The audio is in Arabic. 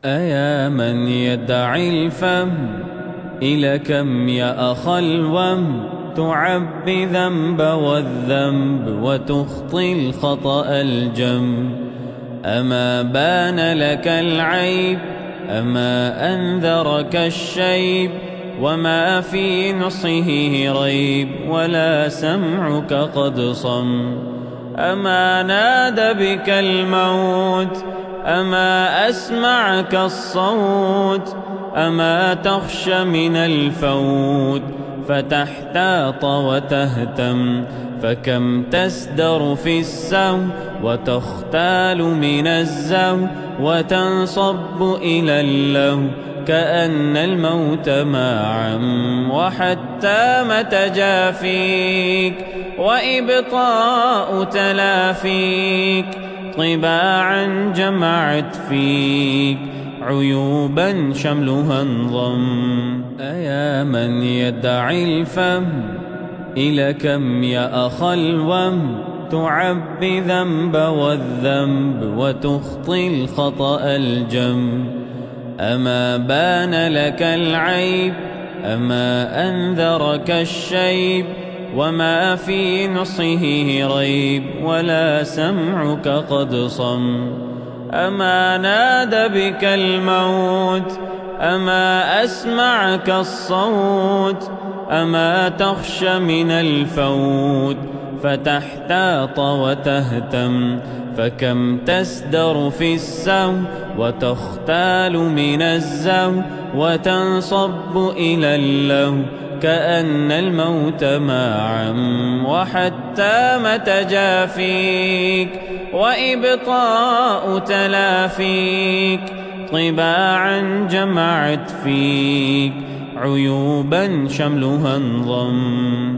أيا من يدعي الفم إلى كم يا أخا الوم تعبي ذنب والذنب وتخطي الخطأ الجم. أما بان لك العيب أما أنذرك الشيب وما في نصحه ريب ولا سمعك قد صم. أما نادى بك الموت أما أسمعك الصوت أما تخشى من الفوت فتحتاط وتهتم. فكم تسدر في السهو وتختال من الزهو وتنصب إلى اللهو كأن الموت ما عم. وحتى متى جافيك وإبطاء تلافيك طباعا جمعت فيك عيوبا شملها انضم. أيا من يدعي الفم إلى كم يا أخا الوم تعبي ذنب والذنب وتخطي الخطأ الجم. أما بان لك العيب أما أنذرك الشيب وما في نصحه ريب ولا سمعك قد صم. أما نادى بك الموت أما أسمعك الصوت أما تخشى من الفوت فتحتاط وتهتم. فكم تسدر في السهو وتختال من الزهو وتنصب إلى اللهو كأن الموت ما عم. وحتى متى جافيك وإبطاء تلافيك طباعا جمعت فيك عيوبا شملها انضم.